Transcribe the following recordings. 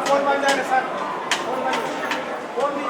Phone बन जाएगा sir, phone भी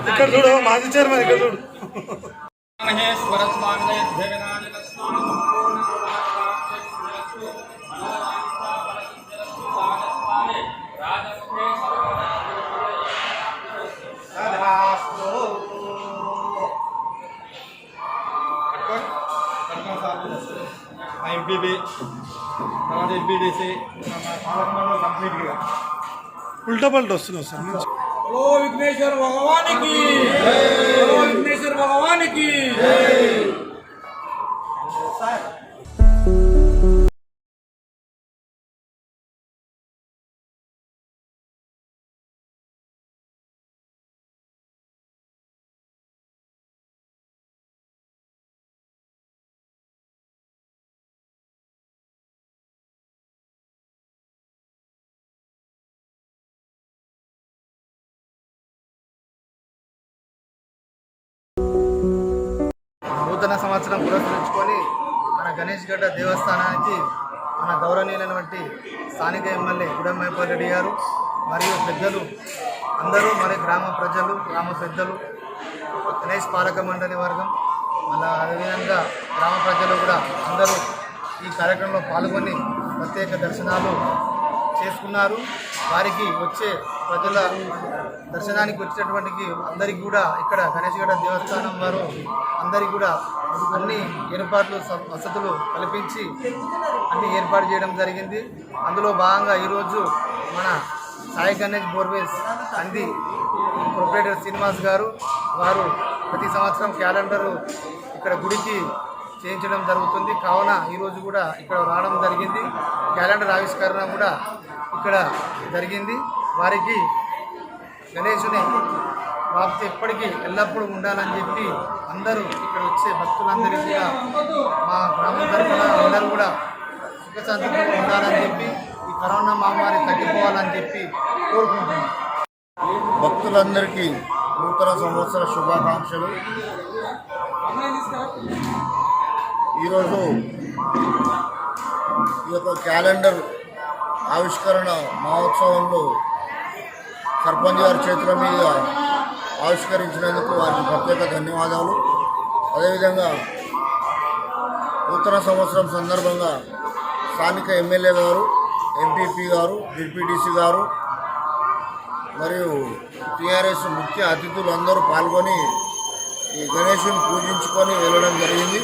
ఇక్కడ చూడు మాజీ చైర్మన్ ఇక్కడ చూడు మహేశ్వర స్వామి ఎంపీబీ తర్వాత ఎంపీడీసీ కంప్లీట్గా ఉల్టా పల్టా వస్తున్నావు సార్. ఓ విఘ్నేశ్వర భగవానికి, ఓ విఘ్నేశ్వర భగవానికి. నూతన సంవత్సరం పురస్కరించుకొని మన గణేష్ గడ్డ దేవస్థానానికి మన గౌరవనీయులైనటువంటి స్థానిక ఎమ్మెల్యే గుడెంపల్లి రెడ్డి గారు మరియు పెద్దలు అందరూ, మరి గ్రామ ప్రజలు, గ్రామ పెద్దలు, గణేష్ పాలక మండలి వర్గం, మళ్ళీ అదేవిధంగా గ్రామ ప్రజలు కూడా అందరూ ఈ కార్యక్రమంలో పాల్గొని ప్రత్యేక దర్శనాలు చేసుకున్నారు. వారికి వచ్చే ప్రజల దర్శనానికి వచ్చేటువంటి అందరికీ కూడా ఇక్కడ గణేష్ గడ్డ దేవస్థానం వారు అందరికీ కూడా అన్ని ఏర్పాట్లు, వసతులు కల్పించి అన్ని ఏర్పాటు చేయడం జరిగింది. అందులో భాగంగా ఈరోజు మన సాయి గణేష్ బోర్వేస్ అంది ప్రొపరేటర్ శ్రీనివాస్ గారు వారు ప్రతి సంవత్సరం క్యాలెండరు ఇక్కడ గుడికి చేయించడం జరుగుతుంది. కావున ఈరోజు కూడా ఇక్కడ రావడం జరిగింది. క్యాలెండర్ ఆవిష్కరణ కూడా ఇక్కడ జరిగింది. వారికి గణేశుని ప్రాప్తి ఎప్పటికీ ఎల్లప్పుడూ ఉండాలని చెప్పి అందరూ ఇక్కడ వచ్చే భక్తులందరికీ కూడా మా గ్రామం తరఫున అందరూ కూడా సుఖశాంతితో ఉండాలని చెప్పి, ఈ కరోనా మహమ్మారి తగ్గిపోవాలని చెప్పి కోరుకుంటున్నాం. భక్తులందరికీ నూతన సంవత్సర శుభాకాంక్షలు. ఈరోజు ఈ యొక్క క్యాలెండర్ ఆవిష్కరణ మహోత్సవంలో సర్పంచ్ గారి చేతుల మీద ఆవిష్కరించినందుకు వారికి ప్రత్యేక ధన్యవాదాలు. అదేవిధంగా నూతన సంవత్సరం సందర్భంగా స్థానిక ఎమ్మెల్యే గారు, ఎంపీపీ గారు, డిప్యూటీసీ గారు మరియు టీఆర్ఎస్ ముఖ్య అతిథులు అందరూ పాల్గొని ఈ గణేశుని పూజించుకొని వెళ్ళడం జరిగింది.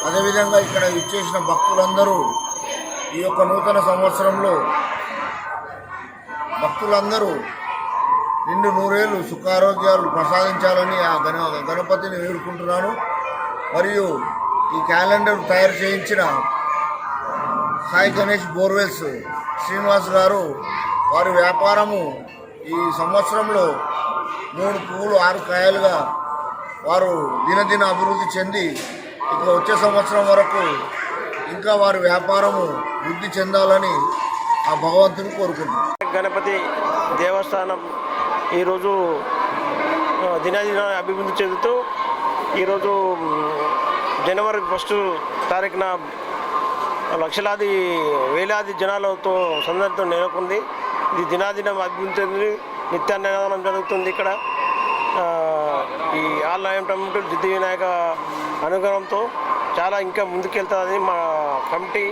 అదేవిధంగా ఇక్కడ ఇచ్చేసిన భక్తులందరూ ఈ యొక్క నూతన సంవత్సరంలో భక్తులందరూ నిండు నూరేళ్ళు సుఖారోగ్యాలు ప్రసాదించాలని ఆ గణపతిని వేడుకుంటున్నాను. మరియు ఈ క్యాలెండర్ తయారు చేయించిన సాయి గణేష్ బోర్వెల్స్ శ్రీనివాస్ గారు వారి వ్యాపారము ఈ సంవత్సరంలో 3 పువ్వులు 6 కాయలుగా వారు దినదిన అభివృద్ధి చెంది ఇక వచ్చే సంవత్సరం వరకు ఇంకా వారి వ్యాపారము వృద్ధి చెందాలని ఆ భగవంతుని కోరుకుంటున్నాను. గణపతి దేవస్థానం ఈరోజు దినదిన అభివృద్ధి చెందుతూ ఈరోజు జనవరి 1 తారీఖున లక్షలాది వేలాది జనాలతో సందడితో నెలకొంది. ఇది దినాదినం అభివృద్ధి చెంది నిత్యాన్నదానం జరుగుతుంది. ఇక్కడ ఈ ఆలయం టెంపుల్ సిద్ధి వినాయక అనుగ్రహంతో చాలా ఇంకా ముందుకెళ్తుందని మా కమిటీ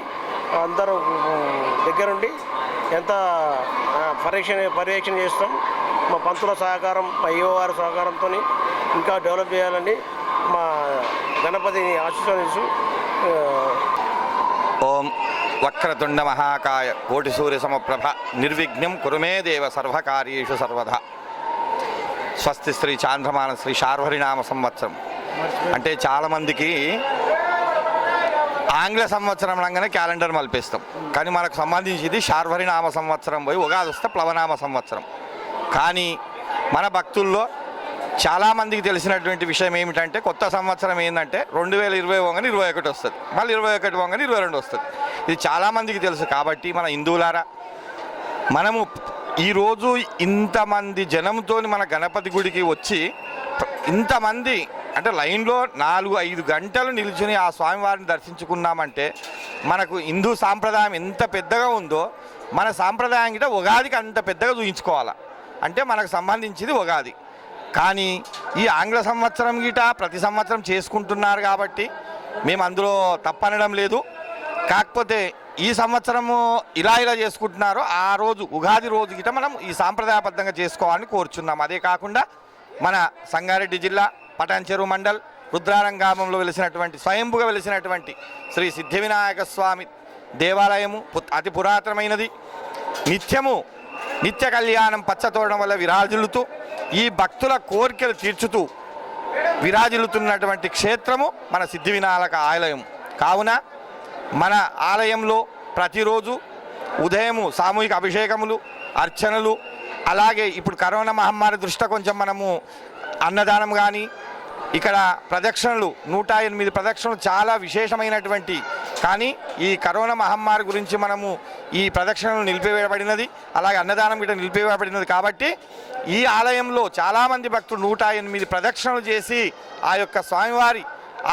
అందరూ దగ్గరుండి ఎంత పర్యవేక్షణ చేస్తాం. మా పంతుల సహకారం, మా ఈఓఆర్ సహకారంతో ఇంకా డెవలప్ చేయాలని మా గణపతిని ఆశీర్వదించు. ఓం వక్రతుండ మహాకాయ కోటి సూర్య సమప్రభ నిర్విఘ్నం కురుమే దేవ సర్వకార్యేషు సర్వదా. స్వస్తి శ్రీ చాంద్రమాన శ్రీ శార్వరినామ సంవత్సరం అంటే చాలామందికి ఆంగ్ల సంవత్సరం అనగానే క్యాలెండర్ మలిపేస్తాం. కానీ మనకు సంబంధించింది శార్వరినామ సంవత్సరం పోయి ఉగాది వస్తే ప్లవనామ సంవత్సరం. కానీ మన భక్తుల్లో చాలామందికి తెలిసినటువంటి విషయం ఏమిటంటే కొత్త సంవత్సరం ఏంటంటే 2020 వంగని 21 వస్తుంది, మళ్ళీ 21 వంగని 22 వస్తుంది. ఇది చాలామందికి తెలుసు. కాబట్టి మన హిందువులారా మనము ఈరోజు ఇంతమంది జనంతో మన గణపతి గుడికి వచ్చి ఇంతమంది అంటే లైన్లో 4-5 గంటలు నిల్చుని ఆ స్వామివారిని దర్శించుకున్నామంటే మనకు హిందూ సాంప్రదాయం ఎంత పెద్దగా ఉందో మన సాంప్రదాయం గిట ఉగాదికి అంత పెద్దగా చూయించుకోవాలి. అంటే మనకు సంబంధించింది ఉగాది. కానీ ఈ ఆంగ్ల సంవత్సరం గిట ప్రతి సంవత్సరం చేసుకుంటున్నారు కాబట్టి మేము అందులో తప్పనడం లేదు. కాకపోతే ఈ సంవత్సరము ఇలా చేసుకుంటున్నారో ఆ రోజు ఉగాది రోజు గిట మనం ఈ సాంప్రదాయబద్ధంగా చేసుకోవాలని కోరుచున్నాం. అదే కాకుండా మన సంగారెడ్డి జిల్లా పటాన్చెరు మండల్ రుద్రారం గ్రామంలో వెలిసినటువంటి స్వయంభుగా వెలిసినటువంటి శ్రీ సిద్ధి వినాయక స్వామి దేవాలయము అతి పురాతనమైనది. నిత్య కళ్యాణం పచ్చతోరణం వల్ల విరాజిల్లుతూ ఈ భక్తుల కోరికలు తీర్చుతూ విరాజిల్లుతున్నటువంటి క్షేత్రము మన సిద్ధి వినాయక ఆలయం. కావున మన ఆలయంలో ప్రతిరోజు ఉదయము సామూహిక అభిషేకములు, అర్చనలు, అలాగే ఇప్పుడు కరోనా మహమ్మారి దృష్ట్యా కొంచెం మనము అన్నదానం కానీ ఇక్కడ ప్రదక్షిణలు 108 ప్రదక్షిణలు చాలా విశేషమైనటువంటి. కానీ ఈ కరోనా మహమ్మారి గురించి మనము ఈ ప్రదక్షిణలు నిలిపివేయబడినది, అలాగే అన్నదానం కూడా నిలిపివేయబడినది. కాబట్టి ఈ ఆలయంలో చాలామంది భక్తులు 108 ప్రదక్షిణలు చేసి ఆ యొక్క స్వామివారి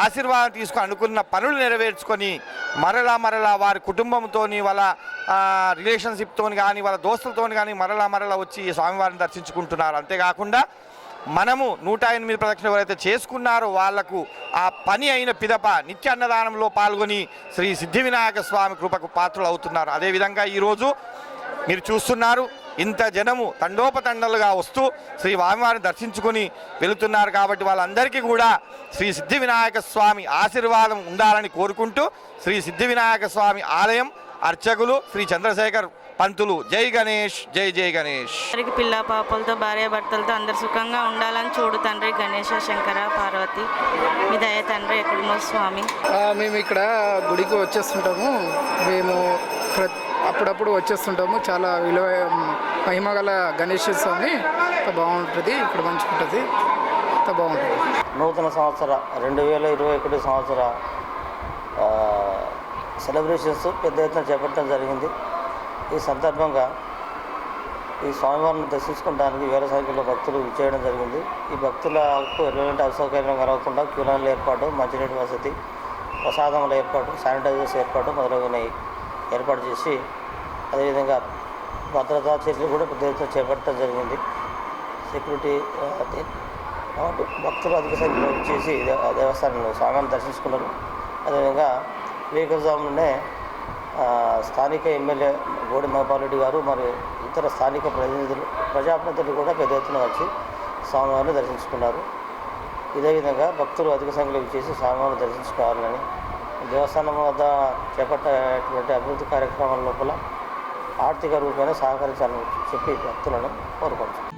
ఆశీర్వాదం తీసుకొని అనుకున్న పనులు నెరవేర్చుకొని మరలా వారి కుటుంబంతో వాళ్ళ రిలేషన్షిప్తో కానీ వాళ్ళ దోస్తులతో కానీ మరలా వచ్చి ఈ స్వామివారిని దర్శించుకుంటున్నారు. అంతేకాకుండా మనము 108 ప్రదక్షిణలు ఎవరైతే చేసుకున్నారో వాళ్లకు ఆ పని అయిన పిదప నిత్య అన్నదానంలో పాల్గొని శ్రీ సిద్ధి వినాయక స్వామి కృపకు పాత్రలు అవుతున్నారు. అదేవిధంగా ఈరోజు మీరు చూస్తున్నారు ఇంత జనము తండోపతండలుగా వస్తూ శ్రీ స్వామివారిని దర్శించుకుని వెళుతున్నారు. కాబట్టి వాళ్ళందరికీ కూడా శ్రీ సిద్ధి వినాయక స్వామి ఆశీర్వాదం ఉండాలని కోరుకుంటూ శ్రీ సిద్ధి వినాయక స్వామి ఆలయం అర్చకులు శ్రీ చంద్రశేఖర్ పంతులు జై గణేష్, జై జై గణేష్. అందరికి పిల్ల పాపలతో భార్యాభర్తలతో అందరు సుఖంగా ఉండాలని చూడు తండ్రి గణేష, శంకర, పార్వతి మీ దయ తండ్రి. ఎక్కడున్నో స్వామి. మేము ఇక్కడ గుడికి వచ్చేస్తుంటాము. మేము అప్పుడప్పుడు వచ్చేస్తుంటాము. చాలా విలువ మహిమగల గణేష్ స్వామి బాగుంటుంది. ఇక్కడ మంచుకుంటుంది, బాగుంటుంది. నూతన సంవత్సర 2021 సంవత్సర సెలబ్రేషన్స్ పెద్ద ఎత్తున చేపట్టడం జరిగింది. ఈ సందర్భంగా ఈ స్వామివారిని దర్శించుకోవడానికి వేల సంఖ్యలో భక్తులు విచ్చేయడం జరిగింది. ఈ భక్తులకు ఎటువంటి అసౌకర్యం కలగకుండా క్యూలైన్ల ఏర్పాటు, మంచినీటి వసతి, ప్రసాదముల ఏర్పాటు, శానిటైజర్స్ ఏర్పాటు మొదలగునవి ఏర్పాటు చేసి అదేవిధంగా భద్రతా చర్యలు కూడా పెద్ద ఎత్తున చేపట్టడం జరిగింది. సెక్యూరిటీ కాబట్టి భక్తులు అధిక సంఖ్యలో వచ్చేసి దేవస్థానంలో స్వామివారిని దర్శించుకున్నారు. అదేవిధంగా వేకువజామునే స్థానిక ఎమ్మెల్యే గోడి మహపాల్ రెడ్డి గారు మరియు ఇతర స్థానిక ప్రజాప్రతినిధులు కూడా పెద్ద ఎత్తున వచ్చి స్వామివారిని దర్శించుకున్నారు. ఇదే విధంగా భక్తులు అధిక సంఖ్యలో వచ్చేసి స్వామివారిని దర్శించుకోవాలని దేవస్థానం వద్ద చేపట్టేటువంటి అభివృద్ధి కార్యక్రమాల లోపల ఆర్థిక రూపేణ సహకరించాలని చెప్పి భక్తులను కోరుకుంటున్నాను.